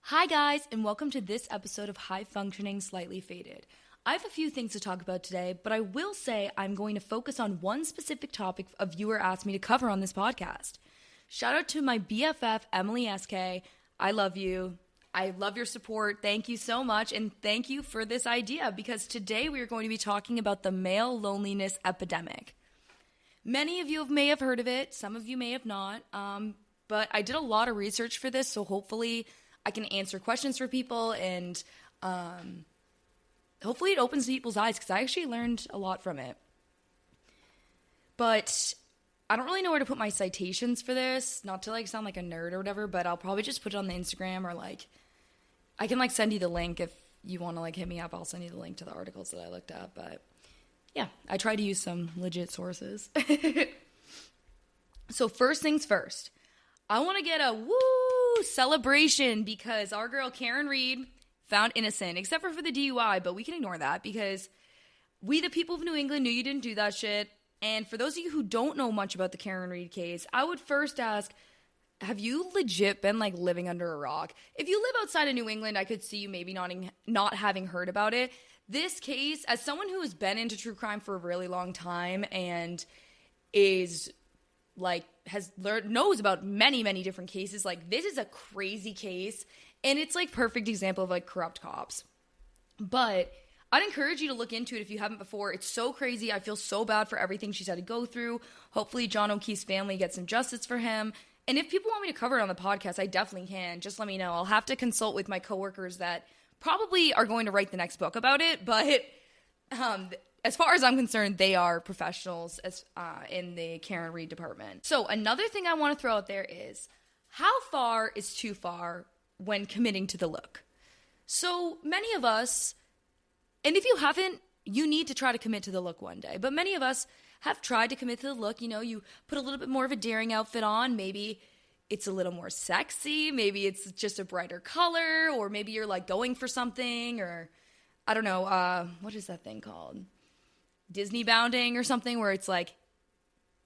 Hi guys, and welcome to this episode of High Functioning Slightly Faded. I have a few things to talk about today, but I will say I'm going to focus on one specific topic a viewer asked me to cover on this podcast. Shout out to my BFF, Emily SK. I love you. I love your support. Thank you so much, and thank you for this idea, because today we are going to be talking about the male loneliness epidemic. Many of you may have heard of it, some of you may have not, but I did a lot of research for this, so hopefully I can answer questions for people, and hopefully it opens people's eyes, because I actually learned a lot from it. But I don't really know where to put my citations for this, not to sound like a nerd or whatever, but I'll probably just put it on the Instagram, or I can send you the link if you want to hit me up. I'll send you the link to the articles that I looked at. But yeah, I try to use some legit sources. So first things first, I want to get a woo celebration, because our girl Karen Reed found innocent, except for the DUI, but we can ignore that because we, the people of New England, knew you didn't do that shit. And for those of you who don't know much about the Karen Reed case, I would first ask, have you legit been living under a rock? If you live outside of New England, I could see you maybe not having heard about it. This case, as someone who has been into true crime for a really long time and is knows about many different cases, this is a crazy case, and it's perfect example of corrupt cops. But I'd encourage you to look into it if you haven't before. It's so crazy. I feel so bad for everything she's had to go through. Hopefully John O'Keefe's family gets some justice for him. And if people want me to cover it on the podcast, I definitely can. Just let me know. I'll have to consult with my coworkers that probably are going to write the next book about it. But as far as I'm concerned, they are professionals in the Karen Reed department. So another thing I want to throw out there is, how far is too far when committing to the look? So many of us, and if you haven't, you need to try to commit to the look one day. But many of us have tried to commit to the look. You put a little bit more of a daring outfit on. Maybe it's a little more sexy. Maybe it's just a brighter color. Or maybe you're going for something. Or I don't know. What is that thing called? Disney bounding or something, where it's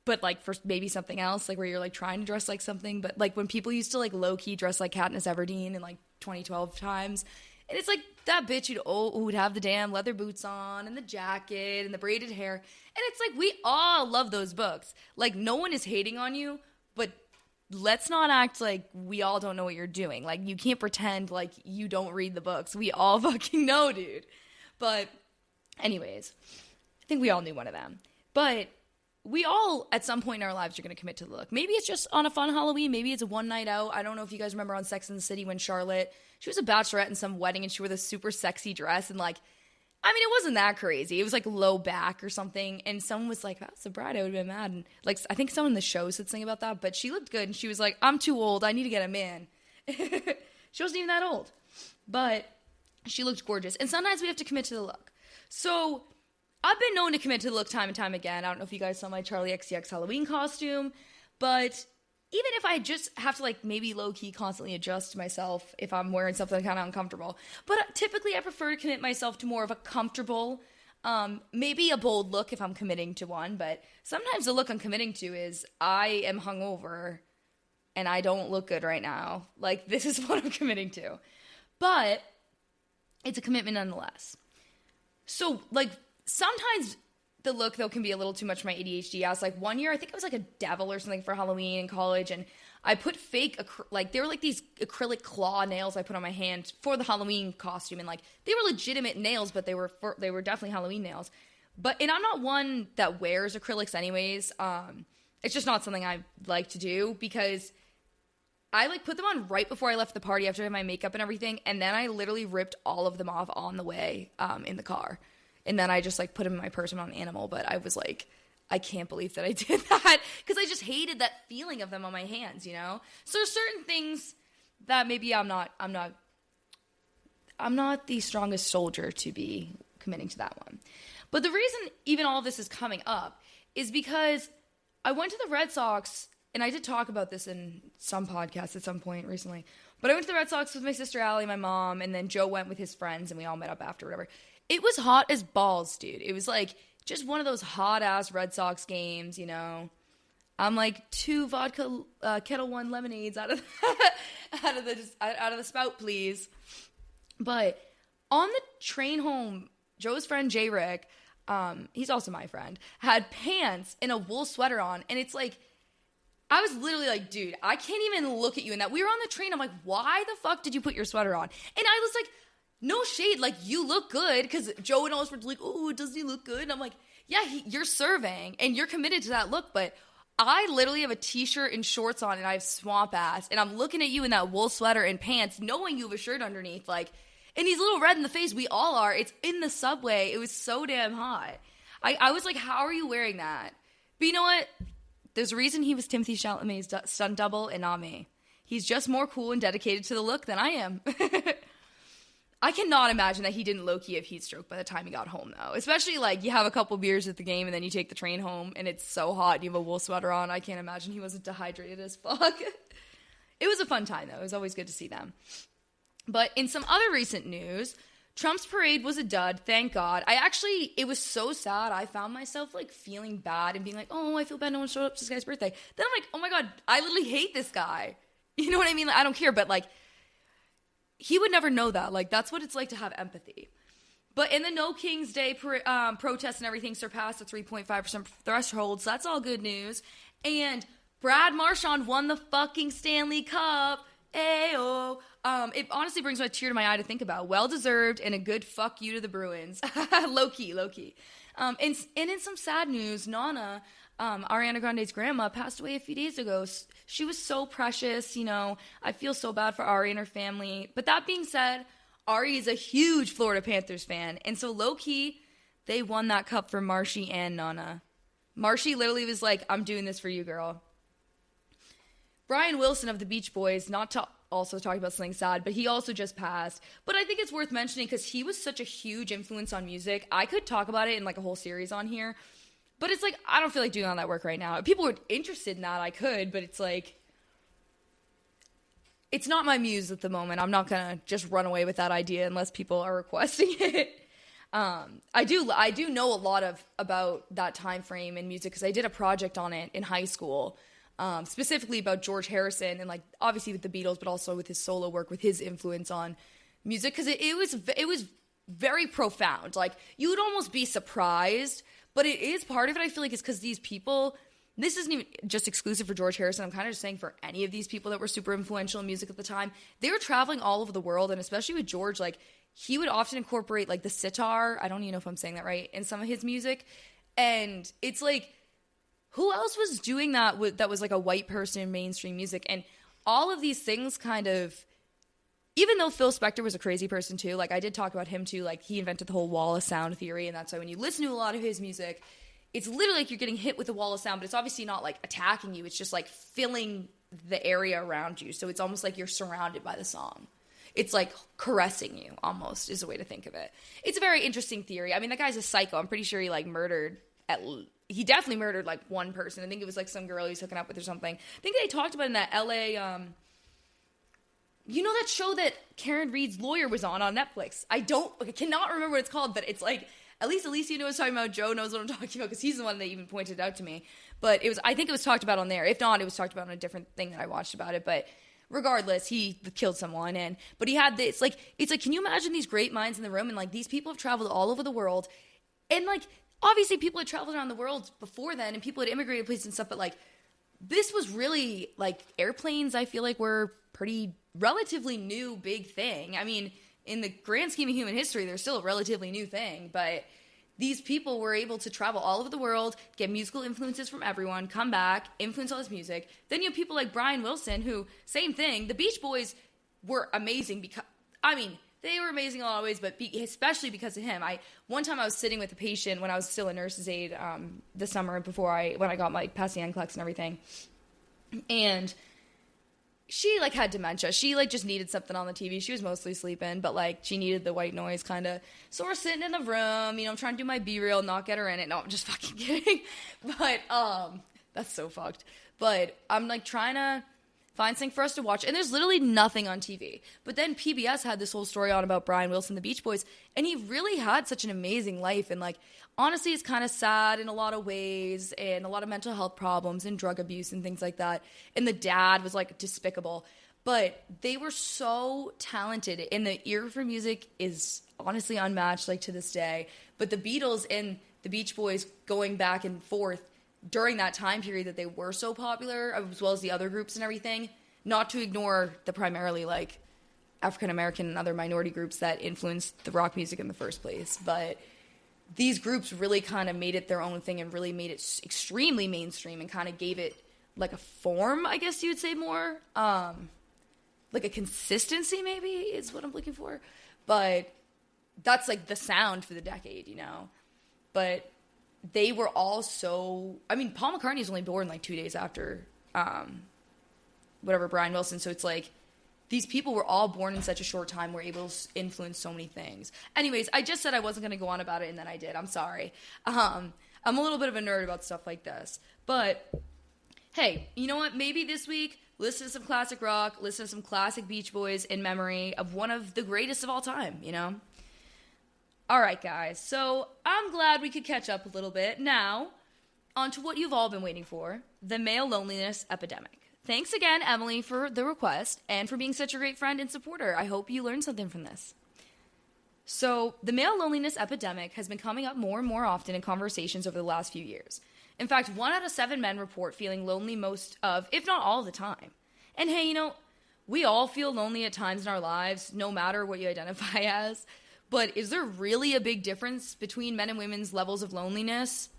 but for maybe something else, where you're trying to dress like something. But when people used to low-key dress like Katniss Everdeen in 2012 times. And it's that bitch who'd have the damn leather boots on and the jacket and the braided hair. And it's we all love those books. No one is hating on you, but let's not act like we all don't know what you're doing. You can't pretend you don't read the books. We all fucking know, dude. But anyways, I think we all knew one of them. But we all, at some point in our lives, are going to commit to the look. Maybe it's just on a fun Halloween. Maybe it's a one night out. I don't know if you guys remember on Sex and the City when Charlotte, she was a bachelorette in some wedding and she wore this super sexy dress. And it wasn't that crazy. It was low back or something. And someone was like, that's a bride. I would have been mad. And I think someone in the show said something about that. But she looked good. And she was like, I'm too old. I need to get a man. She wasn't even that old. But she looked gorgeous. And sometimes we have to commit to the look. So I've been known to commit to the look time and time again. I don't know if you guys saw my Charlie XCX Halloween costume, but even if I just have to maybe low-key constantly adjust myself if I'm wearing something kind of uncomfortable. But typically I prefer to commit myself to more of a comfortable, maybe a bold look if I'm committing to one. But sometimes the look I'm committing to is I am hungover and I don't look good right now. This is what I'm committing to. But it's a commitment nonetheless. So sometimes the look, though, can be a little too much for my ADHD ass. One year, I think I was a devil or something for Halloween in college, and I put fake, they were these acrylic claw nails I put on my hand for the Halloween costume, and they were legitimate nails, but they were definitely Halloween nails. And I'm not one that wears acrylics anyways. It's just not something I like to do, because I put them on right before I left the party after I had my makeup and everything, and then I literally ripped all of them off on the way in the car. And then I just put them in my purse and on an animal. But I was I can't believe that I did that, because I just hated that feeling of them on my hands, So there's certain things that maybe I'm not the strongest soldier to be committing to that one. But the reason even all of this is coming up is because I went to the Red Sox, and I did talk about this in some podcast at some point recently, but I went to the Red Sox with my sister Allie, my mom, and then Joe went with his friends, and we all met up after, whatever. It was hot as balls, dude. It was just one of those hot-ass Red Sox games, I'm 2 vodka Kettle One lemonades out of that. out of the spout, please. But on the train home, Joe's friend J. Rick, he's also my friend, had pants and a wool sweater on, and it's like, I was literally like, dude, I can't even look at you in that. We were on the train. I'm like, why the fuck did you put your sweater on? And I was like, no shade. Like, you look good. Because Joe and all his friends were like, oh, doesn't he look good? And I'm like, yeah, you're serving and you're committed to that look. But I literally have a t-shirt and shorts on and I have swamp ass. And I'm looking at you in that wool sweater and pants, knowing you have a shirt underneath. Like, and he's a little red in the face. We all are. It's in the subway. It was so damn hot. I was like, how are you wearing that? But you know what? There's a reason he was Timothée Chalamet's stunt double and not me. He's just more cool and dedicated to the look than I am. I cannot imagine that he didn't low-key have heat stroke by the time he got home, though. Especially, like, you have a couple beers at the game and then you take the train home and it's so hot and you have a wool sweater on. I can't imagine he wasn't dehydrated as fuck. It was a fun time, though. It was always good to see them. But in some other recent news, Trump's parade was a dud, thank God. It was so sad. I found myself, like, feeling bad and being like, oh, I feel bad no one showed up to this guy's birthday. Then I'm like, oh my God, I literally hate this guy. You know what I mean? Like, I don't care, but, like, he would never know that. Like, that's what it's like to have empathy. But in the No King's Day protests and everything surpassed the 3.5% threshold, so that's all good news. And Brad Marchand won the fucking Stanley Cup. Ayo. It honestly brings a tear to my eye to think about. Well-deserved and a good fuck you to the Bruins. Low-key. And in some sad news, Nana, Ariana Grande's grandma, passed away a few days ago. She was so precious, you know. I feel so bad for Ari and her family. But that being said, Ari is a huge Florida Panthers fan. And so low-key, they won that cup for Marshy and Nana. Marshy literally was like, I'm doing this for you, girl. Brian Wilson of the Beach Boys, not to also talk about something sad, but he also just passed. But I think it's worth mentioning because he was such a huge influence on music. I could talk about it in like a whole series on here, but it's like, I don't feel like doing all that work right now. If people were interested in that, I could, but it's like, it's not my muse at the moment. I'm not going to just run away with that idea unless people are requesting it. I do know a lot about that time frame in music because I did a project on it in high school. Specifically about George Harrison and like obviously with the Beatles, but also with his solo work, with his influence on music, because it was very profound. Like, you would almost be surprised, but it is part of it. I feel like it's because these people, this isn't even just exclusive for George Harrison. I'm kind of just saying for any of these people that were super influential in music at the time, they were traveling all over the world, and especially with George, like he would often incorporate like the sitar. I don't even know if I'm saying that right in some of his music, and it's like, who else was doing that that was like a white person in mainstream music? And all of these things kind of, even though Phil Spector was a crazy person too, like I did talk about him too, like he invented the whole wall of sound theory, and that's why when you listen to a lot of his music, it's literally like you're getting hit with a wall of sound, but it's obviously not like attacking you, it's just like filling the area around you, so it's almost like you're surrounded by the song. It's like caressing you, almost, is a way to think of it. It's a very interesting theory. I mean, that guy's a psycho. I'm pretty sure he like he definitely murdered like one person. I think it was like some girl he was hooking up with or something. I think they talked about in that LA, you know that show that Karen Reed's lawyer was on Netflix? I cannot remember what it's called, but it's like, at least you know what I'm talking about. Joe knows what I'm talking about because he's the one that even pointed it out to me. But I think it was talked about on there. If not, it was talked about on a different thing that I watched about it. But regardless, he killed someone, but he had this, like, it's like, can you imagine these great minds in the room? And like, these people have traveled all over the world, and like, obviously people had traveled around the world before then, and people had immigrated places and stuff, but like, this was really, like, airplanes, I feel like, were pretty relatively new big thing. I mean, in the grand scheme of human history, they're still a relatively new thing, but these people were able to travel all over the world, get musical influences from everyone, come back, influence all this music. Then you have people like Brian Wilson, who, same thing, the Beach Boys were amazing because, I mean, they were amazing in a lot of ways, but especially because of him. One time I was sitting with a patient when I was still a nurse's aide this summer when I got my past the NCLEX and everything, and she like had dementia. She like just needed something on the TV. She was mostly sleeping, but like she needed the white noise kind of. So we're sitting in the room, you know, I'm trying to do my B-reel, not get her in it. No, I'm just fucking kidding. But that's so fucked. But I'm like trying to find something for us to watch, and there's literally nothing on TV. But then PBS had this whole story on about Brian Wilson, the Beach Boys, and he really had such an amazing life, and like, honestly, it's kind of sad in a lot of ways, and a lot of mental health problems and drug abuse and things like that, and the dad was like despicable. But they were so talented, and the ear for music is honestly unmatched, like, to this day. But the Beatles and the Beach Boys going back and forth during that time period that they were so popular, as well as the other groups and everything, not to ignore the primarily, like, African-American and other minority groups that influenced the rock music in the first place. But these groups really kind of made it their own thing and really made it extremely mainstream and kind of gave it, like, a form, I guess you would say more. Like a consistency, maybe, is what I'm looking for. But that's, like, the sound for the decade, you know? But they were all so... I mean, Paul McCartney was only born, like, 2 days after, Brian Wilson. So it's, like, these people were all born in such a short time, were able to influence so many things. Anyways, I just said I wasn't going to go on about it, and then I did. I'm sorry. I'm a little bit of a nerd about stuff like this. But, hey, you know what? Maybe this week... listen to some classic rock, listen to some classic Beach Boys in memory of one of the greatest of all time, you know? All right, guys, so I'm glad we could catch up a little bit. Now, on to what you've all been waiting for, the male loneliness epidemic. Thanks again, Emily, for the request and for being such a great friend and supporter. I hope you learned something from this. So, the male loneliness epidemic has been coming up more and more often in conversations over the last few years. In fact, 1 out of 7 men report feeling lonely most of, if not all the time. And hey, you know, we all feel lonely at times in our lives, no matter what you identify as. But is there really a big difference between men and women's levels of loneliness?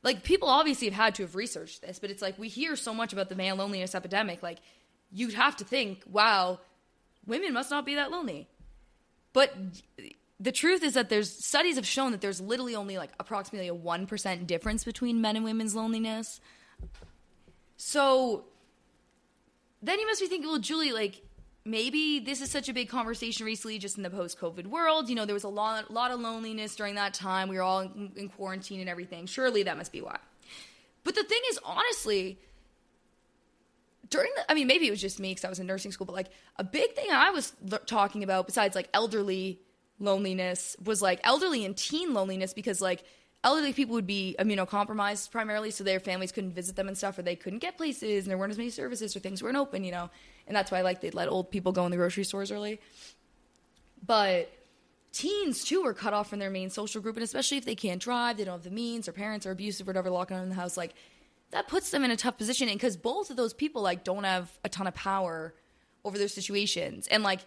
Like, people obviously have had to have researched this, but it's like we hear so much about the male loneliness epidemic. Like, you'd have to think, wow, women must not be that lonely. But the truth is that there's studies have shown that there's literally only like approximately a 1% difference between men and women's loneliness. So then you must be thinking, well, Julie, like, maybe this is such a big conversation recently just in the post-COVID world. You know, there was a lot of loneliness during that time. We were all in quarantine and everything. Surely that must be why. But the thing is, honestly, maybe it was just me because I was in nursing school, but like a big thing I was talking about besides like elderly loneliness was like elderly and teen loneliness, because like elderly people would be immunocompromised primarily, so their families couldn't visit them and stuff, or they couldn't get places and there weren't as many services or things weren't open, you know, and that's why like they'd let old people go in the grocery stores early. But teens too are cut off from their main social group, and especially if they can't drive, they don't have the means, or parents are abusive or whatever, locking them in the house, like that puts them in a tough position, and because both of those people like don't have a ton of power over their situations. And like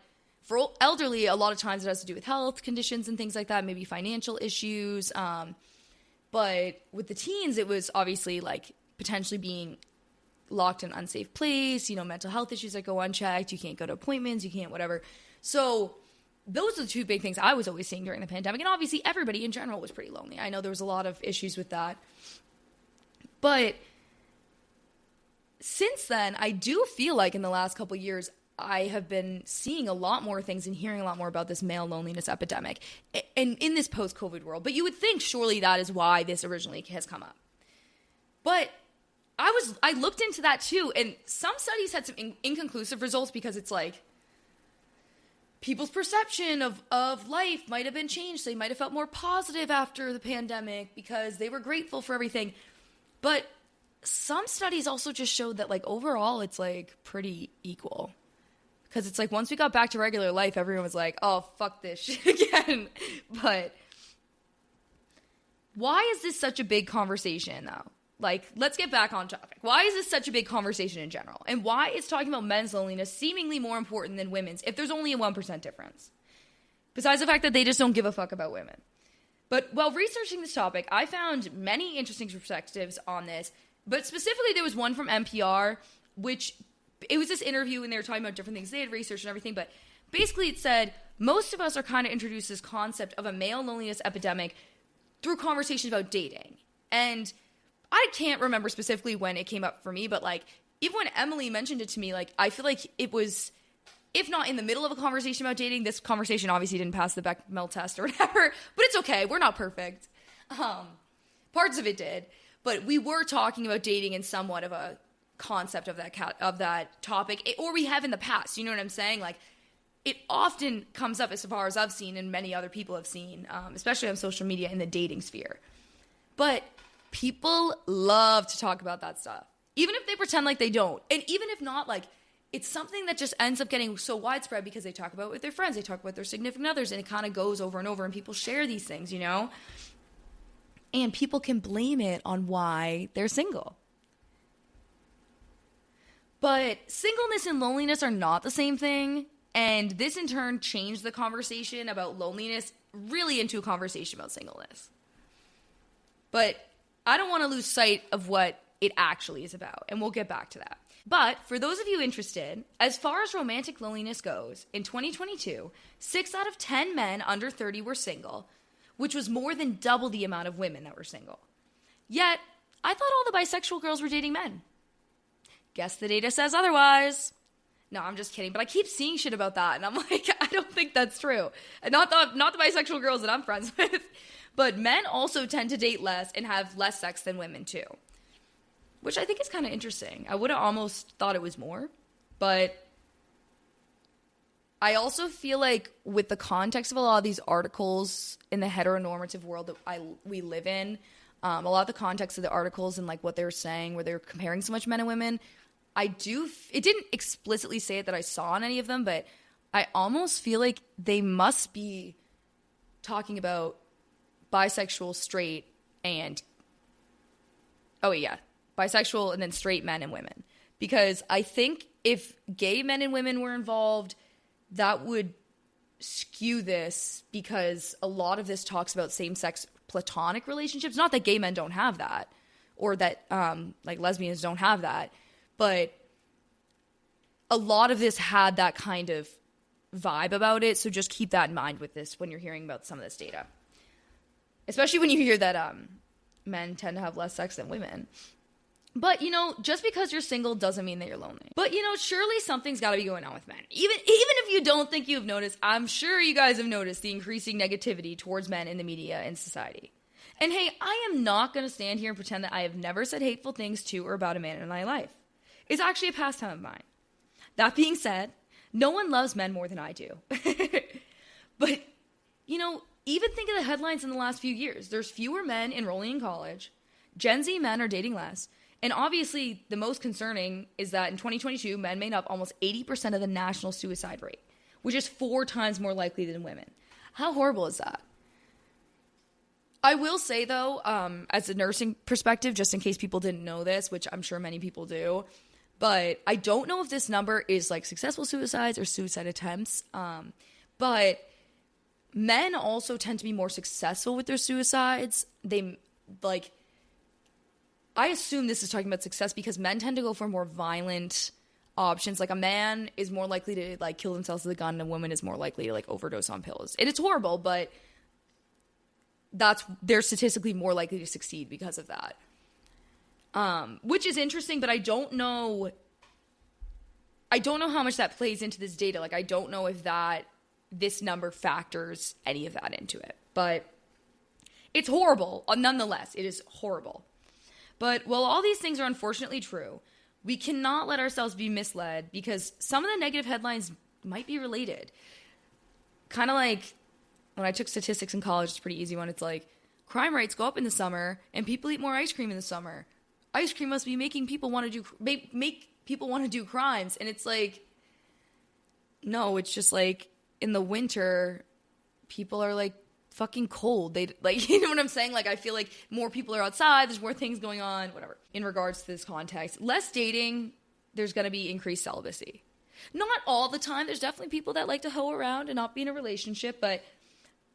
for elderly, a lot of times it has to do with health conditions and things like that, maybe financial issues. But with the teens, it was obviously like potentially being locked in an unsafe place, you know, mental health issues that go unchecked, you can't go to appointments, you can't whatever. So those are the two big things I was always seeing during the pandemic. And obviously everybody in general was pretty lonely. I know there was a lot of issues with that. But since then, I do feel like in the last couple of years, I have been seeing a lot more things and hearing a lot more about this male loneliness epidemic and in this post-COVID world. But you would think surely that is why this originally has come up. But I looked into that too, and some studies had some inconclusive results, because it's like people's perception of life might have been changed. They might have felt more positive after the pandemic because they were grateful for everything. But some studies also just showed that like overall it's like pretty equal. Because it's like once we got back to regular life, everyone was like, oh, fuck this shit again. But why is this such a big conversation, though? Like, let's get back on topic. Why is this such a big conversation in general? And why is talking about men's loneliness seemingly more important than women's if there's only a 1% difference? Besides the fact that they just don't give a fuck about women. But while researching this topic, I found many interesting perspectives on this. But specifically, there was one from NPR, which... it was this interview and they were talking about different things they had researched and everything, but basically it said most of us are kind of introduced to this concept of a male loneliness epidemic through conversations about dating. And I can't remember specifically when it came up for me, but like even when Emily mentioned it to me, like I feel like it was, if not in the middle of a conversation about dating, this conversation obviously didn't pass the Bechdel test or whatever, but it's okay. We're not perfect. Parts of it did, but we were talking about dating in somewhat of a concept of that topic, or we have in the past, you know what I'm saying? Like it often comes up as far as I've seen and many other people have seen, especially on social media in the dating sphere. But people love to talk about that stuff, even if they pretend like they don't. And even if not, like it's something that just ends up getting so widespread because they talk about it with their friends, they talk about their significant others, and it kind of goes over and over, and people share these things, you know? And people can blame it on why they're single. But singleness and loneliness are not the same thing, and this in turn changed the conversation about loneliness really into a conversation about singleness. But I don't want to lose sight of what it actually is about, and we'll get back to that. But for those of you interested, as far as romantic loneliness goes, in 2022, 6 out of 10 men under 30 were single, which was more than double the amount of women that were single. Yet, I thought all the bisexual girls were dating men. Guess the data says otherwise. No, I'm just kidding, but I keep seeing shit about that, and I'm like, I don't think that's true. And not the bisexual girls that I'm friends with, but men also tend to date less and have less sex than women too. Which I think is kind of interesting. I would have almost thought it was more, but I also feel like with the context of a lot of these articles in the heteronormative world that we live in, a lot of the context of the articles and like what they were saying, where they were comparing so much men and women, it didn't explicitly say it that I saw in any of them, but I almost feel like they must be talking about bisexual, straight, and bisexual and then straight men and women. Because I think if gay men and women were involved, that would skew this, because a lot of this talks about same-sex platonic relationships. Not that gay men don't have that, or that like lesbians don't have that, but a lot of this had that kind of vibe about it. So just keep that in mind with this when you're hearing about some of this data. Especially when you hear that men tend to have less sex than women. But, you know, just because you're single doesn't mean that you're lonely. But, you know, surely something's got to be going on with men. Even if you don't think you've noticed, I'm sure you guys have noticed the increasing negativity towards men in the media and society. And hey, I am not going to stand here and pretend that I have never said hateful things to or about a man in my life. It's actually a pastime of mine. That being said, no one loves men more than I do. But, you know, even think of the headlines in the last few years. There's fewer men enrolling in college. Gen Z men are dating less. And obviously, the most concerning is that in 2022, men made up almost 80% of the national suicide rate, which is 4 times more likely than women. How horrible is that? I will say, though, as a nursing perspective, just in case people didn't know this, which I'm sure many people do, but I don't know if this number is like successful suicides or suicide attempts, but men also tend to be more successful with their suicides. I assume this is talking about success because men tend to go for more violent options. Like a man is more likely to like kill themselves with a gun, and a woman is more likely to like overdose on pills. And it's horrible, but they're statistically more likely to succeed because of that. Which is interesting, but I don't know how much that plays into this data. Like I don't know if this number factors any of that into it. But it's horrible. Nonetheless, it is horrible. But while all these things are unfortunately true, we cannot let ourselves be misled because some of the negative headlines might be related. Kind of like when I took statistics in college, it's a pretty easy one. It's like crime rates go up in the summer and people eat more ice cream in the summer. Ice cream must be making people want to make people want to do crimes. And it's like, no, it's just like in the winter, people are like fucking cold. They like, you know what I'm saying? Like, I feel like more people are outside. There's more things going on, whatever. In regards to this context, less dating, there's going to be increased celibacy. Not all the time. There's definitely people that like to hoe around and not be in a relationship, but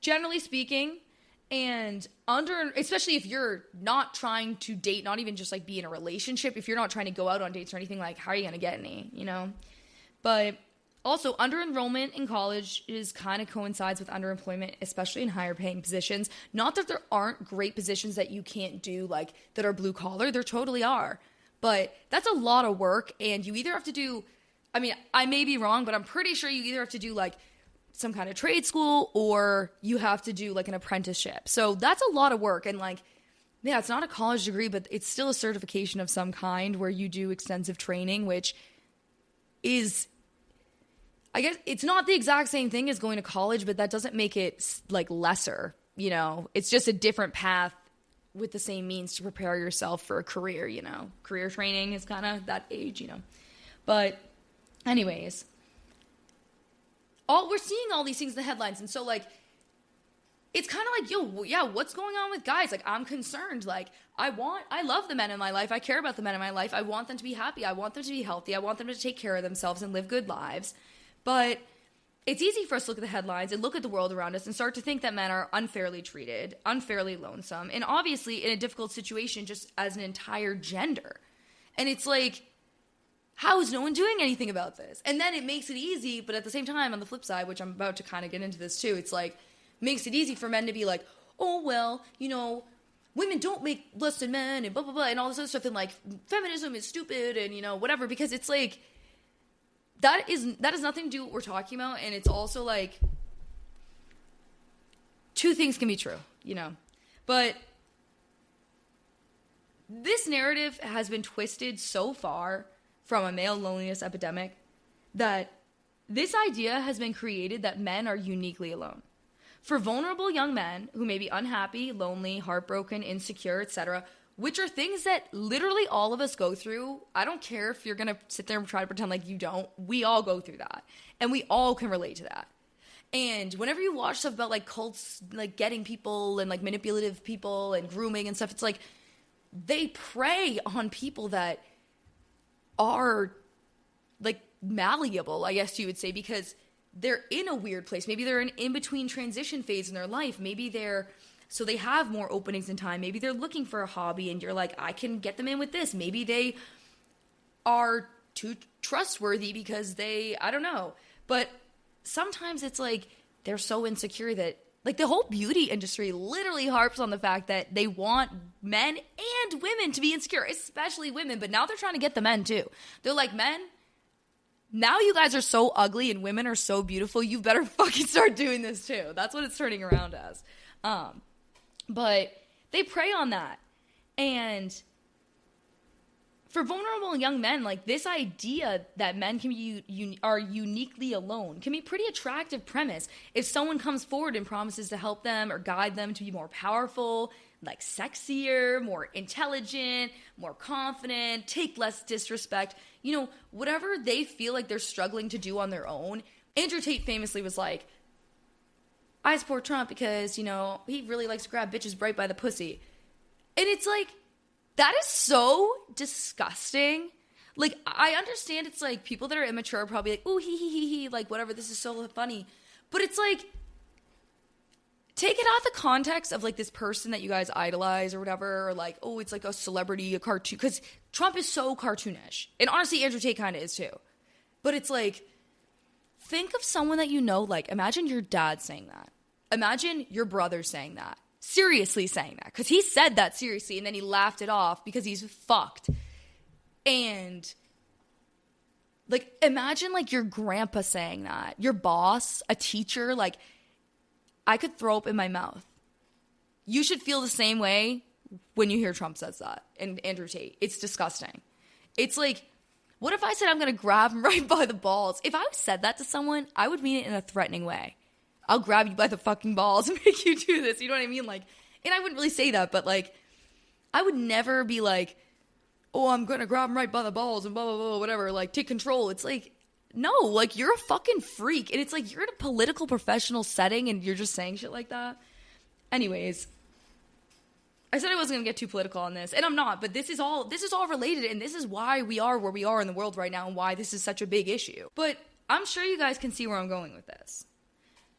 generally speaking, and especially if you're not trying to date, not even just like be in a relationship, if you're not trying to go out on dates or anything, like how are you going to get any, you know? But also, under-enrollment in college kind of coincides with underemployment, especially in higher paying positions. Not that there aren't great positions that you can't do, like, that are blue-collar. There totally are. But that's a lot of work, and you either have to do, I mean, I may be wrong, but I'm pretty sure you either have to do, like, some kind of trade school or you have to do, like, an apprenticeship. So that's a lot of work, and, like, yeah, it's not a college degree, but it's still a certification of some kind where you do extensive training, which is, I guess it's not the exact same thing as going to college, but that doesn't make it like lesser, you know, it's just a different path with the same means to prepare yourself for a career, you know, career training is kind of that age, you know, but Anyways, we're seeing all these things in the headlines. And so, like, it's kind of like, yo, yeah, what's going on with guys? Like, I'm concerned. Like, I love the men in my life. I care about the men in my life. I want them to be happy. I want them to be healthy. I want them to take care of themselves and live good lives. But it's easy for us to look at the headlines and look at the world around us and start to think that men are unfairly treated, unfairly lonesome, and obviously in a difficult situation just as an entire gender. And it's like, how is no one doing anything about this? And then it makes it easy, but at the same time, on the flip side, which I'm about to kind of get into this too, it's like, makes it easy for men to be like, oh, well, you know, women don't make less than men and blah, blah, blah, and all this other stuff, and like, feminism is stupid and, you know, whatever, because it's like, that has nothing to do with what we're talking about, and it's also like, two things can be true, you know, but this narrative has been twisted so far from a male loneliness epidemic that this idea has been created that men are uniquely alone. For vulnerable young men who may be unhappy, lonely, heartbroken, insecure, etc., which are things that literally all of us go through. I don't care if you're going to sit there and try to pretend like you don't. We all go through that. And we all can relate to that. And whenever you watch stuff about like cults, like getting people and like manipulative people and grooming and stuff, it's like they prey on people that are like malleable, I guess you would say, because they're in a weird place. Maybe they're in between transition phase in their life. Maybe so they have more openings in time. Maybe they're looking for a hobby and you're like, I can get them in with this. Maybe they are too trustworthy because I don't know. But sometimes it's like they're so insecure that, like, the whole beauty industry literally harps on the fact that they want men and women to be insecure, especially women. But now they're trying to get the men too. They're like, men, now you guys are so ugly and women are so beautiful, you better fucking start doing this too. That's what it's turning around as. But they prey on that. And for vulnerable young men, like, this idea that men are uniquely alone can be a pretty attractive premise if someone comes forward and promises to help them or guide them to be more powerful, like sexier, more intelligent, more confident, take less disrespect, you know, whatever they feel like they're struggling to do on their own. Andrew Tate famously was like, I support Trump because, you know, he really likes to grab bitches right by the pussy. And it's like, that is so disgusting. Like, I understand it's like people that are immature are probably like, ooh, he, like, whatever, this is so funny. But it's like, take it out the context of like this person that you guys idolize or whatever, or like, oh, it's like a celebrity, a cartoon, because Trump is so cartoonish. And honestly, Andrew Tate kind of is too. But it's like, think of someone that you know, like, imagine your dad saying that. Imagine your brother saying that. Seriously saying that. Because he said that seriously, and then he laughed it off because he's fucked. And, like, imagine, like, your grandpa saying that. Your boss, a teacher, like, I could throw up in my mouth. You should feel the same way when you hear Trump says that, and Andrew Tate. It's disgusting. It's like, what if I said I'm going to grab him right by the balls? If I said that to someone, I would mean it in a threatening way. I'll grab you by the fucking balls and make you do this. You know what I mean? Like, and I wouldn't really say that, but like, I would never be like, oh, I'm going to grab him right by the balls and blah, blah, blah, whatever. Like, take control. It's like, no, like, you're a fucking freak. And it's like, you're in a political professional setting and you're just saying shit like that. Anyways, I said I wasn't going to get too political on this, and I'm not, but this is all related, and this is why we are where we are in the world right now and why this is such a big issue. But I'm sure you guys can see where I'm going with this.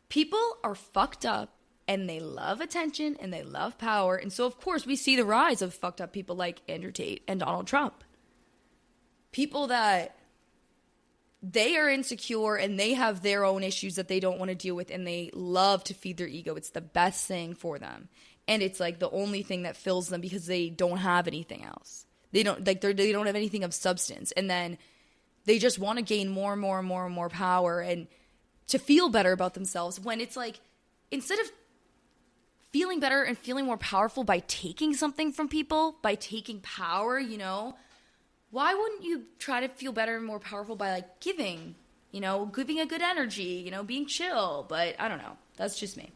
People are fucked up, and they love attention, and they love power, and so, of course, we see the rise of fucked up people like Andrew Tate and Donald Trump. People that they are insecure, and they have their own issues that they don't want to deal with, and they love to feed their ego. It's the best thing for them. And it's like the only thing that fills them because they don't have anything else. They don't have anything of substance. And then they just want to gain more and more and more and more power and to feel better about themselves, when it's like, instead of feeling better and feeling more powerful by taking something from people, by taking power, you know, why wouldn't you try to feel better and more powerful by like giving a good energy, you know, being chill? But I don't know. That's just me.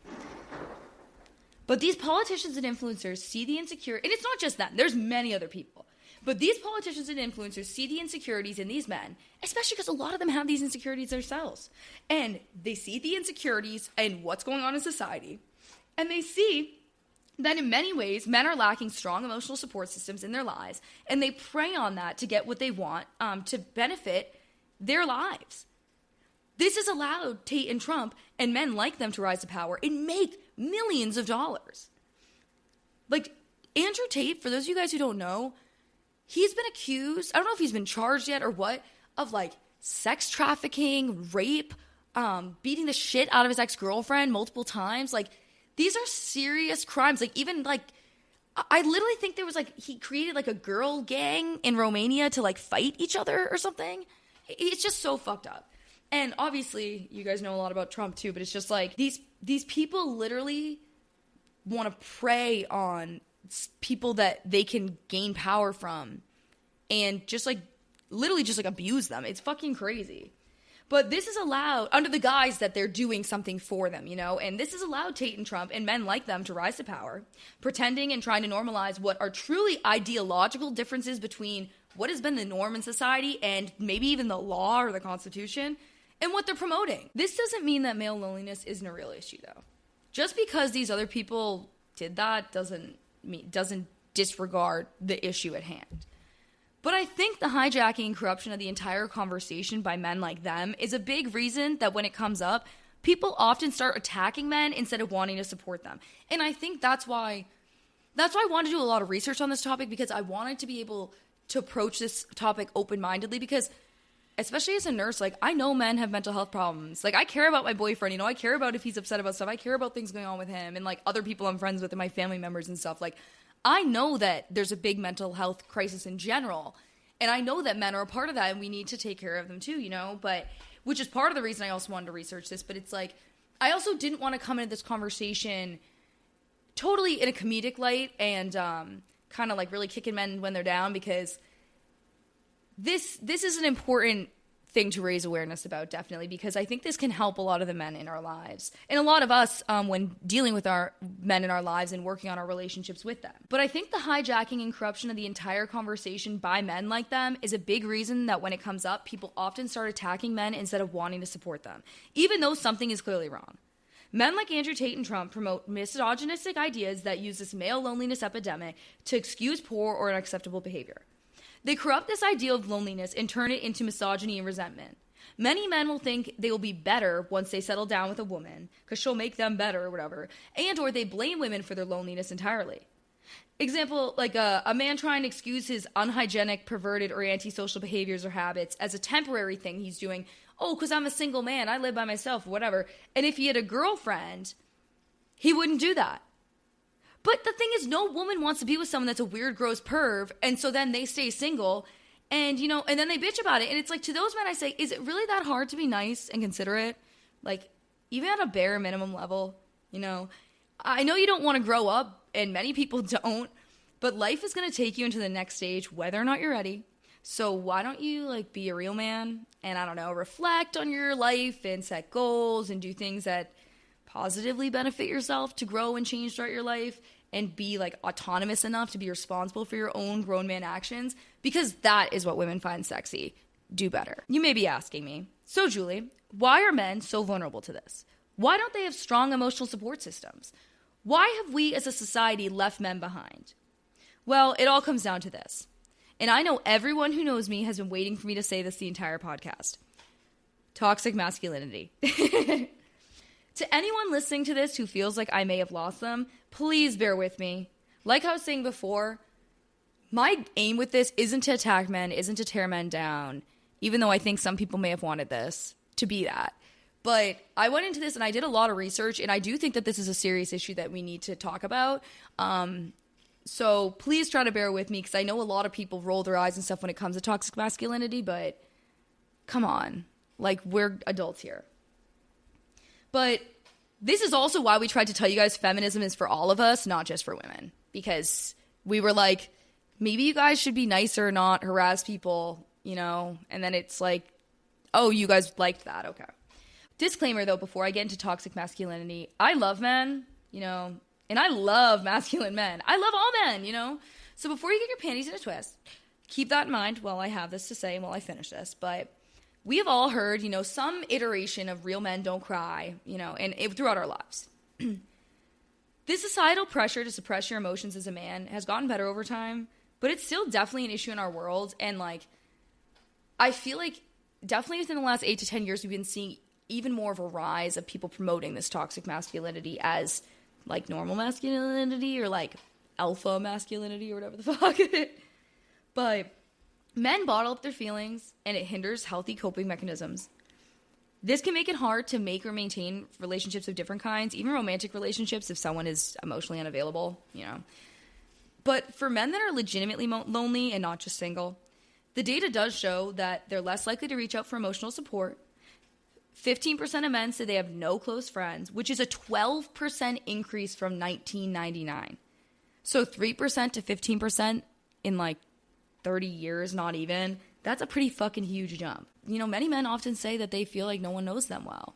But these politicians and influencers see the insecure, and it's not just them. There's many other people. But these politicians and influencers see the insecurities in these men, especially because a lot of them have these insecurities themselves. And they see the insecurities and what's going on in society. And they see that in many ways, men are lacking strong emotional support systems in their lives. And they prey on that to get what they want to benefit their lives. This has allowed Tate and Trump and men like them to rise to power and make millions of dollars. Like, Andrew Tate, for those of you guys who don't know, he's been accused, I don't know if he's been charged yet or what, of like sex trafficking, rape, beating the shit out of his ex-girlfriend multiple times. Like, these are serious crimes. Like, even like, I literally think there was like, he created like a girl gang in Romania to like fight each other or something. It's just so fucked up. And obviously, you guys know a lot about Trump too, but it's just like, these people literally want to prey on people that they can gain power from and just like literally just like abuse them. It's fucking crazy. But this is allowed under the guise that they're doing something for them, you know? And this has allowed Tate and Trump and men like them to rise to power, pretending and trying to normalize what are truly ideological differences between what has been the norm in society and maybe even the law or the Constitution and what they're promoting. This doesn't mean that male loneliness isn't a real issue, though. Just because these other people did that doesn't disregard the issue at hand. But I think the hijacking and corruption of the entire conversation by men like them is a big reason that when it comes up, people often start attacking men instead of wanting to support them. And I think that's why I wanted to do a lot of research on this topic, because I wanted to be able to approach this topic open-mindedly, because especially as a nurse, like, I know men have mental health problems. Like, I care about my boyfriend, you know, I care about if he's upset about stuff. I care about things going on with him and, like, other people I'm friends with and my family members and stuff. Like, I know that there's a big mental health crisis in general, and I know that men are a part of that, and we need to take care of them too, you know, but, which is part of the reason I also wanted to research this, but it's like, I also didn't want to come into this conversation totally in a comedic light and kind of, like, really kicking men when they're down, because this is an important thing to raise awareness about, definitely, because I think this can help a lot of the men in our lives and a lot of us when dealing with our men in our lives and working on our relationships with them. But I think the hijacking and corruption of the entire conversation by men like them is a big reason that when it comes up, people often start attacking men instead of wanting to support them, even though something is clearly wrong. Men like Andrew Tate and Trump promote misogynistic ideas that use this male loneliness epidemic to excuse poor or unacceptable behavior. They corrupt this ideal of loneliness and turn it into misogyny and resentment. Many men will think they will be better once they settle down with a woman, because she'll make them better or whatever, and or they blame women for their loneliness entirely. Example, like a man trying to excuse his unhygienic, perverted, or antisocial behaviors or habits as a temporary thing he's doing. Oh, because I'm a single man, I live by myself, whatever. And if he had a girlfriend, he wouldn't do that. But the thing is, no woman wants to be with someone that's a weird, gross perv, and so then they stay single, and, you know, and then they bitch about it. And it's like, to those men, I say, is it really that hard to be nice and considerate? Like, even at a bare minimum level, you know? I know you don't want to grow up, and many people don't, but life is going to take you into the next stage, whether or not you're ready. So why don't you, like, be a real man, and, I don't know, reflect on your life, and set goals, and do things that positively benefit yourself to grow and change throughout your life, and be, like, autonomous enough to be responsible for your own grown man actions, because that is what women find sexy. Do better. You may be asking me, so Julie, why are men so vulnerable to this? Why don't they have strong emotional support systems? Why have we as a society left men behind? Well, it all comes down to this. And I know everyone who knows me has been waiting for me to say this the entire podcast. Toxic masculinity. To anyone listening to this who feels like I may have lost them, please bear with me. Like I was saying before, my aim with this isn't to attack men, isn't to tear men down, even though I think some people may have wanted this to be that. But I went into this and I did a lot of research, and I do think that this is a serious issue that we need to talk about. So please try to bear with me, because I know a lot of people roll their eyes and stuff when it comes to toxic masculinity, but come on. Like, we're adults here. But this is also why we tried to tell you guys feminism is for all of us, not just for women. Because we were like, maybe you guys should be nicer, not harass people, you know? And then it's like, oh, you guys liked that, okay. Disclaimer, though, before I get into toxic masculinity, I love men, you know, and I love masculine men. I love all men, you know? So before you get your panties in a twist, keep that in mind while I have this to say and while I finish this. But we have all heard, some iteration of real men don't cry, throughout our lives. This societal pressure to suppress your emotions as a man has gotten better over time, but it's still definitely an issue in our world. And I feel like definitely within the last 8 to 10 years, we've been seeing even more of a rise of people promoting this toxic masculinity as normal masculinity or alpha masculinity or whatever the fuck. But men bottle up their feelings and it hinders healthy coping mechanisms. This can make it hard to make or maintain relationships of different kinds, even romantic relationships if someone is emotionally unavailable, But for men that are legitimately lonely and not just single, the data does show that they're less likely to reach out for emotional support. 15% of men say they have no close friends, which is a 12% increase from 1999. So 3% to 15% in 30 years, not even. That's a pretty fucking huge jump. Many men often say that they feel like no one knows them well.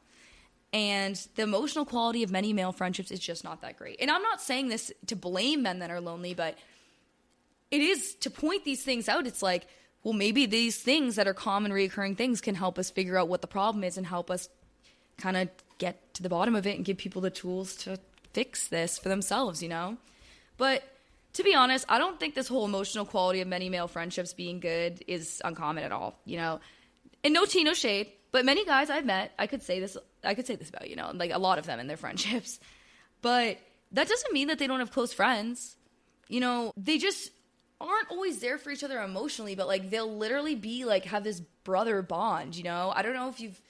And the emotional quality of many male friendships is just not that great. And I'm not saying this to blame men that are lonely, but it is to point these things out. It's well, maybe these things that are common recurring things can help us figure out what the problem is and help us kind of get to the bottom of it and give people the tools to fix this for themselves, But to be honest, I don't think this whole emotional quality of many male friendships being good is uncommon at all, And no tea, no shade, but many guys I've met, I could say this about, a lot of them in their friendships. But that doesn't mean that they don't have close friends. They just aren't always there for each other emotionally, but they'll literally be have this brother bond, I don't know if you've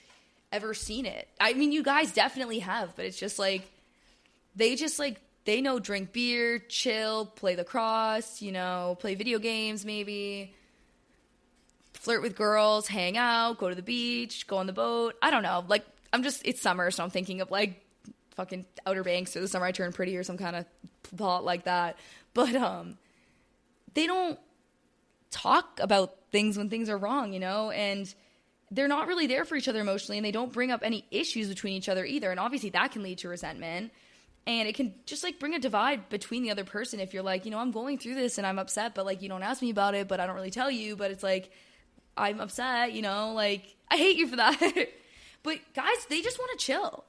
ever seen it. I mean, you guys definitely have, but it's just they know drink beer, chill, play lacrosse, play video games maybe, flirt with girls, hang out, go to the beach, go on the boat. I don't know. It's summer, so I'm thinking of fucking Outer Banks or The Summer I Turned Pretty or some kind of plot like that. But they don't talk about things when things are wrong, and they're not really there for each other emotionally, and they don't bring up any issues between each other either. And obviously that can lead to resentment, and it can just bring a divide between the other person if you're I'm going through this and I'm upset, but you don't ask me about it, but I don't really tell you, but it's I'm upset, I hate you for that. But guys, they just want to chill.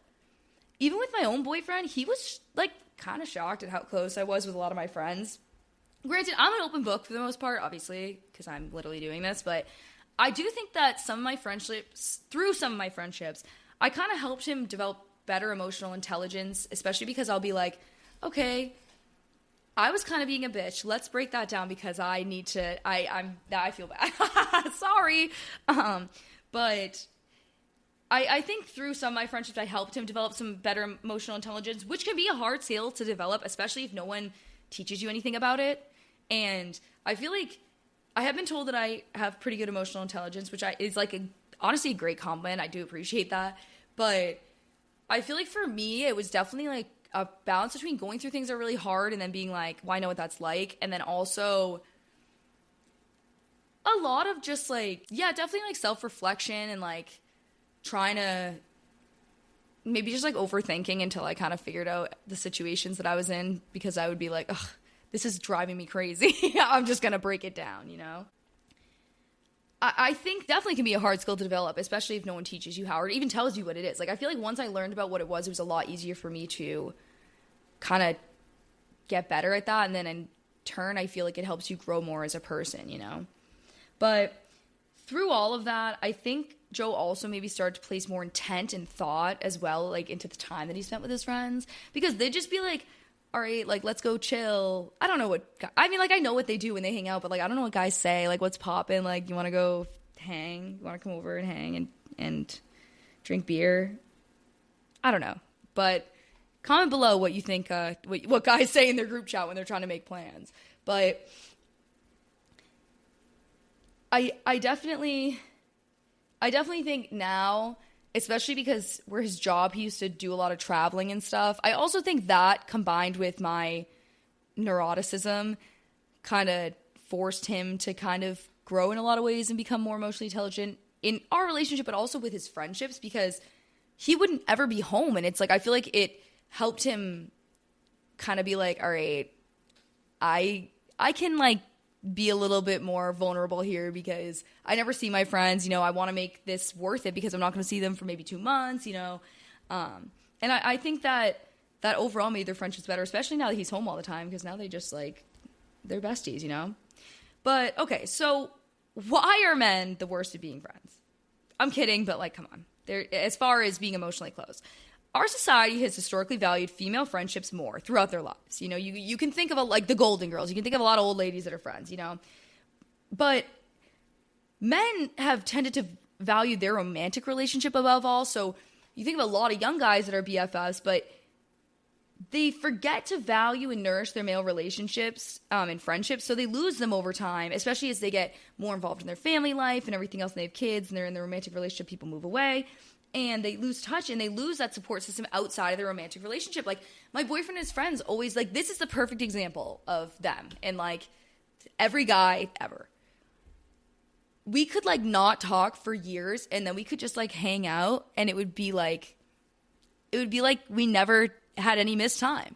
Even with my own boyfriend, he was kind of shocked at how close I was with a lot of my friends. Granted, I'm an open book for the most part, obviously, because I'm literally doing this, but I do think that through some of my friendships, I kind of helped him develop better emotional intelligence, especially because I'll be okay, I was kind of being a bitch. Let's break that down because I need to, I feel bad. Sorry. But I think through some of my friendships, I helped him develop some better emotional intelligence, which can be a hard skill to develop, especially if no one teaches you anything about it. And I feel I have been told that I have pretty good emotional intelligence, which is honestly a great compliment. I do appreciate that. But I feel for me, it was definitely a balance between going through things that are really hard and then being well, I know what that's like. And then also a lot of just definitely self-reflection and trying to maybe just overthinking until I kind of figured out the situations that I was in, because I would be ugh, this is driving me crazy. I'm just going to break it down, I think definitely can be a hard skill to develop, especially if no one teaches you how or even tells you what it is. I feel once I learned about what it was a lot easier for me to kind of get better at that. And then in turn, I feel it helps you grow more as a person, But through all of that, I think Joe also maybe started to place more intent and thought as well, into the time that he spent with his friends, because they'd just be all right, let's go chill. I don't know what, I mean, I know what they do when they hang out, but I don't know what guys say, what's poppin', you want to go hang, you want to come over and hang and drink beer. I don't know, but comment below what you think, what guys say in their group chat when they're trying to make plans. But I definitely think now, especially because where his job, he used to do a lot of traveling and stuff. I also think that combined with my neuroticism kind of forced him to kind of grow in a lot of ways and become more emotionally intelligent in our relationship, but also with his friendships, because he wouldn't ever be home. And it's I feel it helped him kind of be all right, I can be a little bit more vulnerable here because I never see my friends. I want to make this worth it because I'm not going to see them for maybe 2 months, And I think that overall made their friendships better, especially now that he's home all the time, because now they just, like, they're besties. But, okay, so why are men the worst at being friends? I'm kidding, but, like, come on. As far as being emotionally close. Our society has historically valued female friendships more throughout their lives. You can think of, like, the Golden Girls. You can think of a lot of old ladies that are friends, But men have tended to value their romantic relationship above all, so you think of a lot of young guys that are BFFs, but they forget to value and nourish their male relationships and friendships, so they lose them over time, especially as they get more involved in their family life and everything else, and they have kids, and they're in their romantic relationship, people move away, and they lose touch, and they lose that support system outside of their romantic relationship. Like, my boyfriend and his friends always, like, this is the perfect example of them, and, like, every guy ever. We could, like, not talk for years, and then we could just, like, hang out, and it would be like we never had any missed time.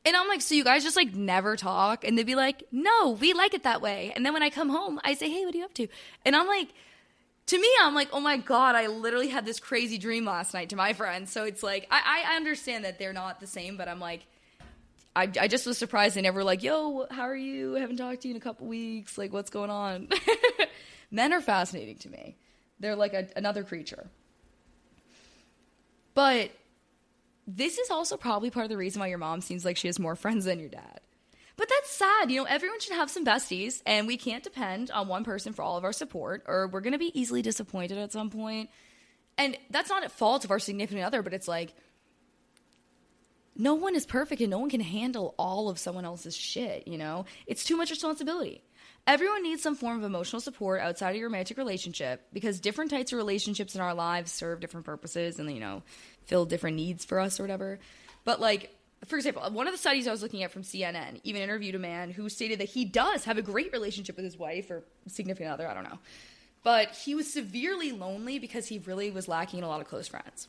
And I'm like, so you guys just, like, never talk? And they'd be like, no, we like it that way. And then when I come home, I say, hey, what are you up to? And I'm like, to me, I'm like, oh my God, I literally had this crazy dream last night, to my friends. So it's like, I understand that they're not the same, but I'm like, I just was surprised they never were like, yo, how are you? I haven't talked to you in a couple weeks. Like, what's going on? Men are fascinating to me. They're like another creature. But this is also probably part of the reason why your mom seems like she has more friends than your dad. But that's sad. Everyone should have some besties, and we can't depend on one person for all of our support, or we're going to be easily disappointed at some point. And that's not at fault of our significant other, but it's like, no one is perfect, and no one can handle all of someone else's shit, It's too much responsibility. Everyone needs some form of emotional support outside of your romantic relationship, because different types of relationships in our lives serve different purposes and, fill different needs for us or whatever. But, like, for example, one of the studies I was looking at from CNN even interviewed a man who stated that he does have a great relationship with his wife or significant other, I don't know. But he was severely lonely because he really was lacking in a lot of close friends.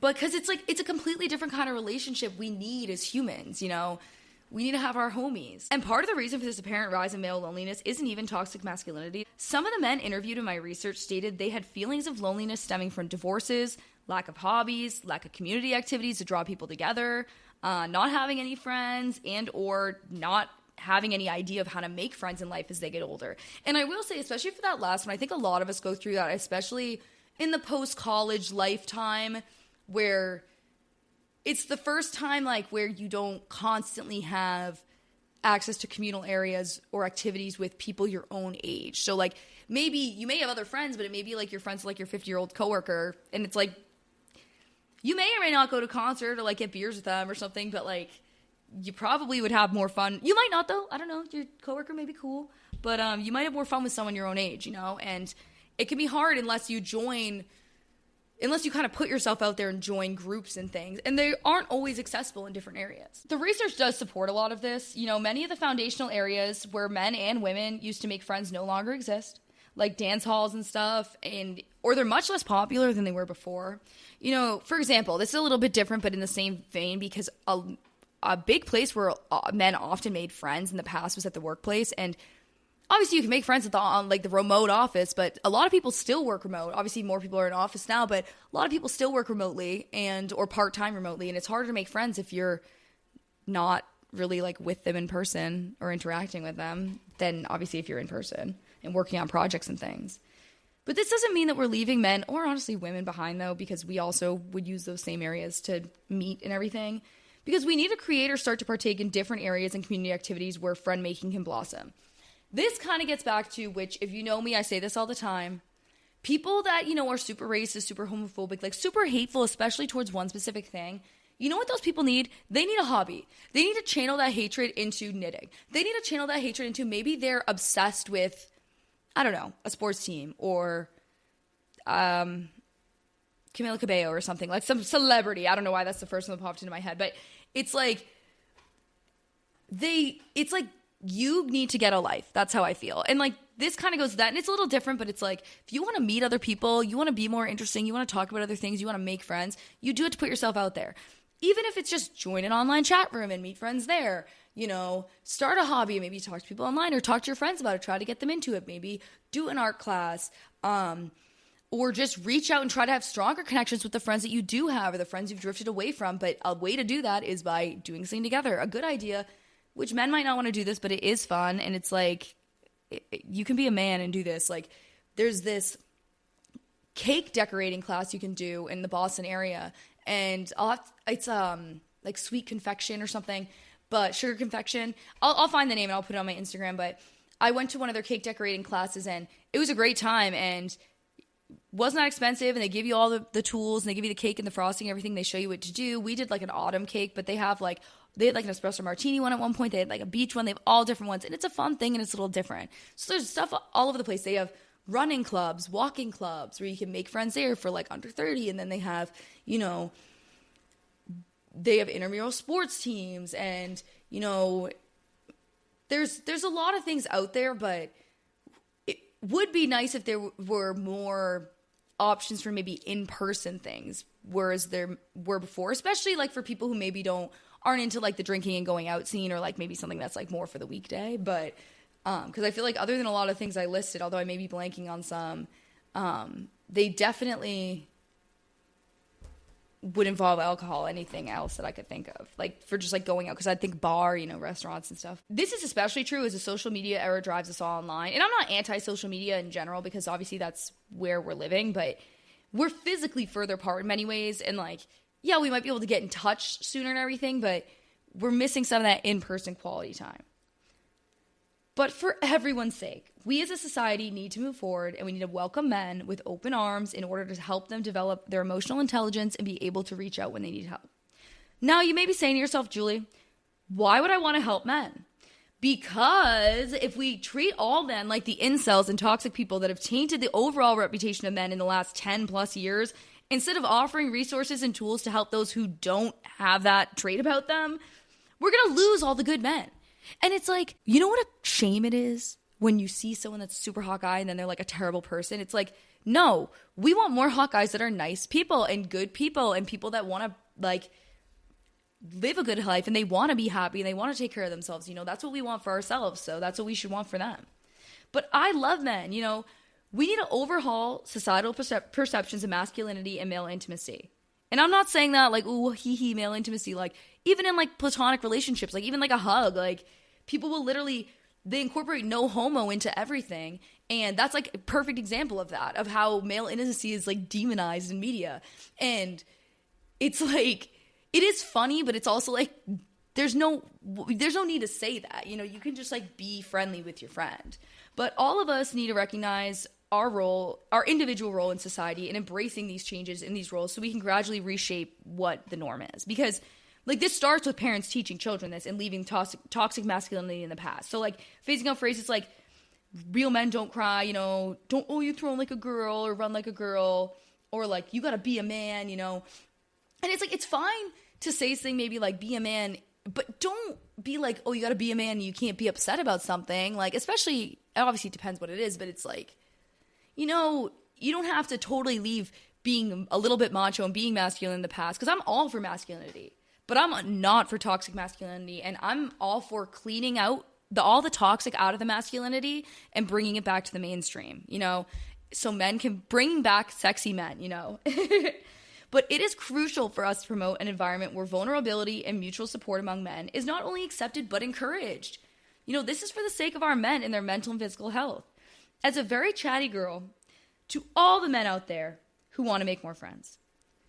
Because it's a completely different kind of relationship we need as humans, We need to have our homies. And part of the reason for this apparent rise in male loneliness isn't even toxic masculinity. Some of the men interviewed in my research stated they had feelings of loneliness stemming from divorces, lack of hobbies, lack of community activities to draw people together, not having any friends, and or not having any idea of how to make friends in life as they get older. And I will say, especially for that last one, I think a lot of us go through that, especially in the post-college lifetime, where it's the first time, like, where you don't constantly have access to communal areas or activities with people your own age. So, like, maybe you may have other friends, but it may be, like, your friends, like, your 50-year-old coworker, and it's, like, you may or may not go to concert or, like, get beers with them or something, but, like, you probably would have more fun. You might not, though. I don't know. Your coworker may be cool, but you might have more fun with someone your own age, and it can be hard unless you kind of put yourself out there and join groups and things. And they aren't always accessible in different areas. The research does support a lot of this. Many of the foundational areas where men and women used to make friends no longer exist, like dance halls and stuff, or they're much less popular than they were before. For example, this is a little bit different, but in the same vein, because a big place where men often made friends in the past was at the workplace. And obviously, you can make friends on the remote office, but a lot of people still work remote. Obviously, more people are in office now, but a lot of people still work remotely or part-time remotely, and it's harder to make friends if you're not really, like, with them in person or interacting with them than, obviously, if you're in person and working on projects and things. But this doesn't mean that we're leaving men or, honestly, women behind, though, because we also would use those same areas to meet and everything. Because we need to create or start to partake in different areas and community activities where friend-making can blossom. This kind of gets back to, which, if you know me, I say this all the time, people that, are super racist, super homophobic, like super hateful, especially towards one specific thing, you know what those people need? They need a hobby. They need to channel that hatred into knitting. They need to channel that hatred into, maybe they're obsessed with, I don't know, a sports team or Camila Cabello or something, like some celebrity. I don't know why that's the first one that popped into my head, but it's like, you need to get a life. That's how I feel. And, like, this kind of goes to that. And it's a little different, but it's like, if you want to meet other people, you want to be more interesting, you want to talk about other things, you want to make friends, you do have to put yourself out there. Even if it's just join an online chat room and meet friends there. start a hobby, maybe talk to people online or talk to your friends about it, try to get them into it, maybe do an art class, or just reach out and try to have stronger connections with the friends that you do have or the friends you've drifted away from. But a way to do that is by doing something together. A good idea, which men might not want to do this, but it is fun. And it's like, you can be a man and do this. Like, there's this cake decorating class you can do in the Boston area. And it's like sweet confection or something, but sugar confection. I'll find the name and I'll put it on my Instagram. But I went to one of their cake decorating classes and it was a great time and wasn't that expensive. And they give you all the tools and they give you the cake and the frosting, everything. They show you what to do. We did like an autumn cake, but they had like an espresso martini one at one point. They had like a beach one. They have all different ones and it's a fun thing and it's a little different. So there's stuff all over the place. They have running clubs, walking clubs where you can make friends there for like under 30. And then they have, they have intramural sports teams and, there's a lot of things out there, but it would be nice if there were more options for maybe in-person things, whereas there were before, especially like for people who maybe aren't into like the drinking and going out scene or like maybe something that's like more for the weekday. But because I feel like other than a lot of things I listed, although I may be blanking on some, they definitely would involve alcohol, anything else that I could think of, like for just like going out, because I'd think bar, restaurants and stuff. This is especially true as the social media era drives us all online. And I'm not anti-social media in general, because obviously that's where we're living, but we're physically further apart in many ways. And like, yeah, we might be able to get in touch sooner and everything, but we're missing some of that in-person quality time. But for everyone's sake, we as a society need to move forward and we need to welcome men with open arms in order to help them develop their emotional intelligence and be able to reach out when they need help. Now, you may be saying to yourself, Julie, why would I want to help men? Because if we treat all men like the incels and toxic people that have tainted the overall reputation of men in the last 10 plus years, instead of offering resources and tools to help those who don't have that trait about them, we're going to lose all the good men. And it's like, you know what a shame it is when you see someone that's super hot guy and then they're like a terrible person? It's like, no, we want more hot guys that are nice people and good people and people that want to like live a good life and they want to be happy and they want to take care of themselves. That's what we want for ourselves. So that's what we should want for them. But I love men, we need to overhaul societal perceptions of masculinity and male intimacy. And I'm not saying that like, ooh, hee, male intimacy, like even in like platonic relationships, like even like a hug, like people will literally, they incorporate no homo into everything. And that's like a perfect example of that, of how male intimacy is like demonized in media. And it's like, it is funny, but it's also like, there's no need to say that, you can just like be friendly with your friend. But all of us need to recognize our role, our individual role in society and embracing these changes in these roles so we can gradually reshape what the norm is. Because like this starts with parents teaching children this and leaving toxic masculinity in the past. So like phasing out phrases like real men don't cry, you throw like a girl or run like a girl, or like you gotta be a man, And it's like, it's fine to say something maybe like be a man, but don't be like, oh, you gotta be a man and you can't be upset about something. Like, especially, obviously it depends what it is, but it's like, you don't have to totally leave being a little bit macho and being masculine in the past, because I'm all for masculinity, but I'm not for toxic masculinity, and I'm all for cleaning out all the toxic out of the masculinity and bringing it back to the mainstream, so men can bring back sexy men, But it is crucial for us to promote an environment where vulnerability and mutual support among men is not only accepted but encouraged. This is for the sake of our men and their mental and physical health. As a very chatty girl, to all the men out there who want to make more friends,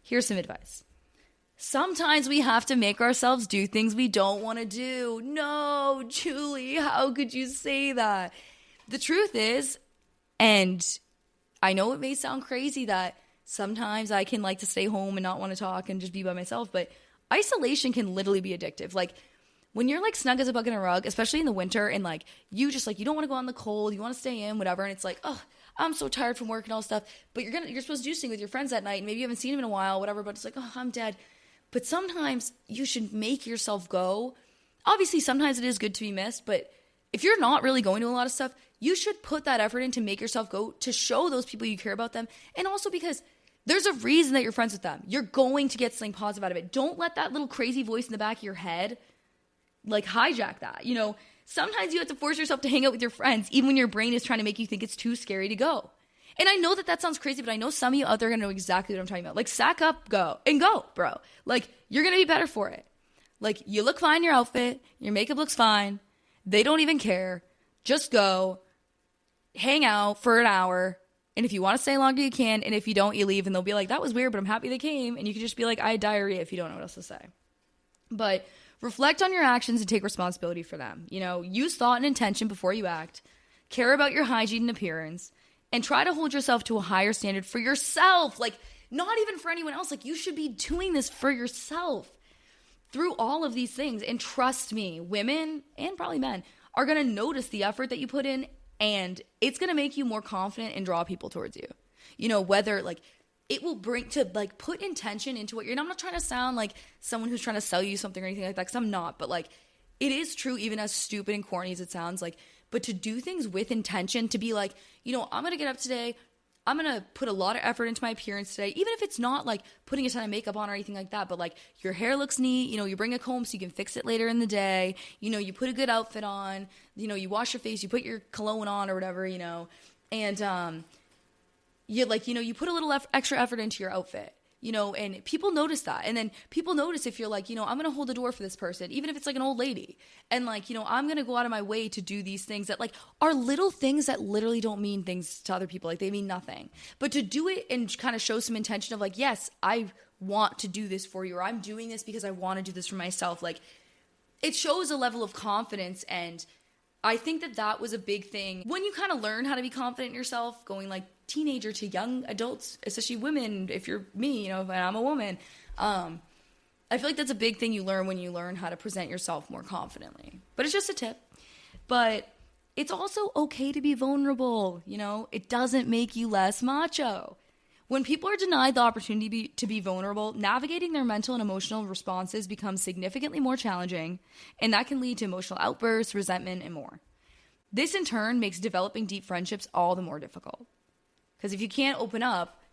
here's some advice. Sometimes we have to make ourselves do things we don't want to do. No, Julie, how could you say that? The truth is, and I know it may sound crazy that sometimes I can like to stay home and not want to talk and just be by myself, but isolation can literally be addictive. Like, when you're like snug as a bug in a rug, especially in the winter, and like you just like, you don't want to go out in the cold, you want to stay in, whatever, and it's like, oh, I'm so tired from work and all stuff, but you're supposed to do something with your friends that night, and maybe you haven't seen them in a while, whatever, but it's like, oh, I'm dead. But sometimes you should make yourself go. Obviously, sometimes it is good to be missed, but if you're not really going to a lot of stuff, you should put that effort in to make yourself go, to show those people you care about them, and also because there's a reason that you're friends with them. You're going to get something positive out of it. Don't let that little crazy voice in the back of your head like hijack that. You know, sometimes you have to force yourself to hang out with your friends, even when your brain is trying to make you think it's too scary to go. And I know that sounds crazy, but I know some of you out there are going to know exactly what I'm talking about. Like, sack up, go, bro. Like, you're going to be better for it. Like, you look fine in your outfit. Your makeup looks fine. They don't even care. Just go. Hang out for an hour. And if you want to stay longer, you can. And if you don't, you leave. And they'll be like, that was weird, but I'm happy they came. And you can just be like, I had diarrhea if you don't know what else to say. But reflect on your actions and take responsibility for them. You know, use thought and intention before you act. Care about your hygiene and appearance. And try to hold yourself to a higher standard for yourself. Like, not even for anyone else. Like, you should be doing this for yourself through all of these things. And trust me, women and probably men are going to notice the effort that you put in, and it's going to make you more confident and draw people towards you. You know, whether like it will bring to like put intention into what you're, and I'm not trying to sound like someone who's trying to sell you something or anything like that, because I'm not, but like it is true, even as stupid and corny as it sounds, like, but to do things with intention, to be like, you know, I'm going to get up today, I'm going to put a lot of effort into my appearance today, even if it's not like putting a ton of makeup on or anything like that, but like your hair looks neat, you know, you bring a comb so you can fix it later in the day, you know, you put a good outfit on, you know, you wash your face, you put your cologne on or whatever, you know, and you like, you know, you put a little extra effort into your outfit. You know, and people notice that. And then people notice if you're like, you know, I'm going to hold the door for this person, even if it's like an old lady. And like, you know, I'm going to go out of my way to do these things that like are little things that literally don't mean things to other people. Like they mean nothing. But to do it and kind of show some intention of like, yes, I want to do this for you, or I'm doing this because I want to do this for myself. Like it shows a level of confidence. And I think that was a big thing when you kind of learn how to be confident in yourself, going like teenager to young adults, especially women, if you're me, you know, and I'm a woman. I feel like that's a big thing you learn when you learn how to present yourself more confidently. But it's just a tip. But it's also okay to be vulnerable, you know? It doesn't make you less macho. When people are denied the opportunity to be vulnerable, navigating their mental and emotional responses becomes significantly more challenging, and that can lead to emotional outbursts, resentment, and more. This, in turn, makes developing deep friendships all the more difficult. Because if you can't open up,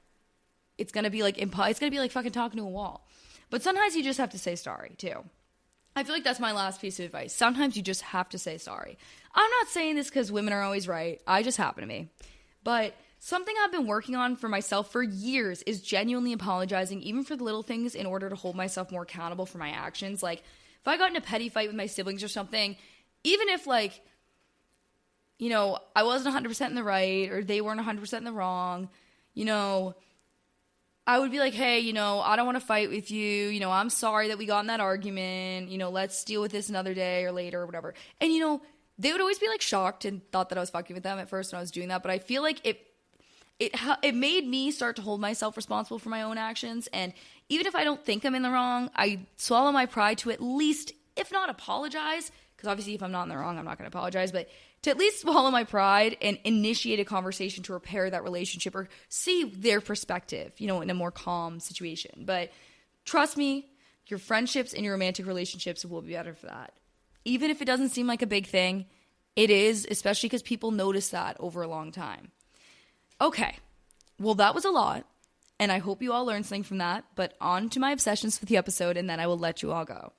it's going to be like fucking talking to a wall. But sometimes you just have to say sorry, too. I feel like that's my last piece of advice. Sometimes you just have to say sorry. I'm not saying this because women are always right. I just happen to be. But something I've been working on for myself for years is genuinely apologizing, even for the little things, in order to hold myself more accountable for my actions. Like, if I got in a petty fight with my siblings or something, even if, like, you know, I wasn't 100% in the right, or they weren't 100% in the wrong, you know, I would be like, hey, you know, I don't want to fight with you. You know, I'm sorry that we got in that argument. You know, let's deal with this another day or later or whatever. And, you know, they would always be, like, shocked and thought that I was fucking with them at first when I was doing that. But I feel like it made me start to hold myself responsible for my own actions. And even if I don't think I'm in the wrong, I swallow my pride to at least, if not apologize, because obviously if I'm not in the wrong, I'm not going to apologize, but to at least swallow my pride and initiate a conversation to repair that relationship or see their perspective, you know, in a more calm situation. But trust me, your friendships and your romantic relationships will be better for that. Even if it doesn't seem like a big thing, it is, especially because people notice that over a long time. Okay, well, that was a lot, and I hope you all learned something from that, but on to my obsessions for the episode, and then I will let you all go.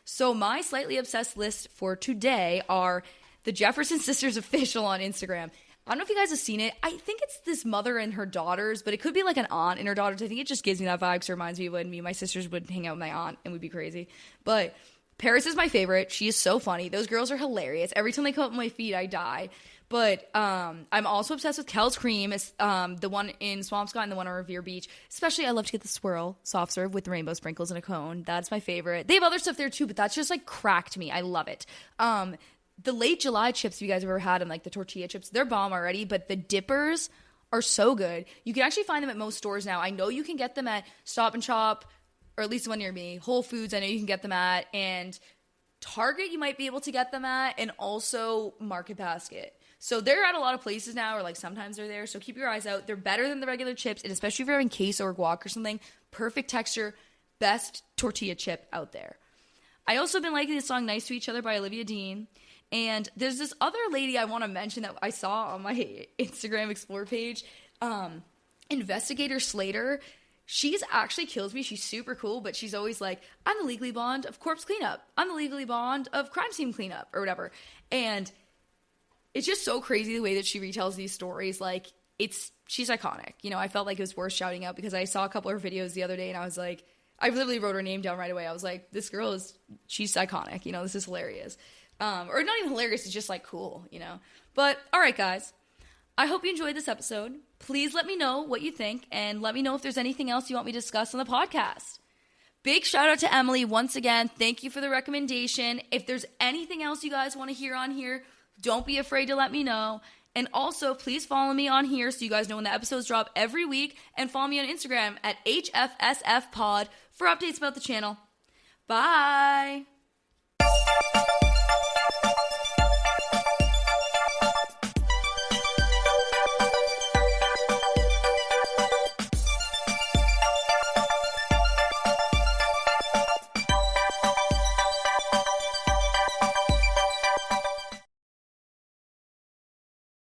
So my slightly obsessed list for today are the Jefferson Sisters official on Instagram. I don't know if you guys have seen it. I think it's this mother and her daughters, but it could be like an aunt and her daughters. I think it just gives me that vibe, because it reminds me of when me and my sisters would hang out with my aunt, and we'd be crazy. But Paris is my favorite. She is so funny. Those girls are hilarious. Every time they come up on my feed, I die. But I'm also obsessed with Kel's Cream, the one in Swampscott and the one on Revere Beach. Especially, I love to get the swirl soft serve with the rainbow sprinkles in a cone. That's my favorite. They have other stuff there too, but that's just like cracked me. I love it. The Late July chips, if you guys have ever had them, like the tortilla chips, they're bomb already, but the dippers are so good. You can actually find them at most stores now. I know you can get them at Stop and Shop, or at least the one near me. Whole Foods, I know you can get them at. And Target, you might be able to get them at. And also Market Basket. So they're at a lot of places now, or like sometimes they're there. So keep your eyes out. They're better than the regular chips, and especially if you're having queso or guac or something, perfect texture, best tortilla chip out there. I also been liking the song Nice to Each Other by Olivia Dean. And there's this other lady I want to mention that I saw on my Instagram Explore page, Investigator Slater. she's actually kills me. She's super cool, but she's always like, I'm the Legally Blonde of corpse cleanup. I'm the Legally Blonde of crime scene cleanup or whatever. And it's just so crazy the way that she retells these stories. Like, she's iconic. You know, I felt like it was worth shouting out because I saw a couple of her videos the other day and I was like, I literally wrote her name down right away. I was like, this girl she's iconic. You know, this is hilarious. Or not even hilarious, it's just like cool, you know. But all right, guys. I hope you enjoyed this episode. Please let me know what you think and let me know if there's anything else you want me to discuss on the podcast. Big shout out to Emily once again. Thank you for the recommendation. If there's anything else you guys want to hear on here, don't be afraid to let me know. And also, please follow me on here so you guys know when the episodes drop every week. And follow me on Instagram at HFSFpod for updates about the channel. Bye!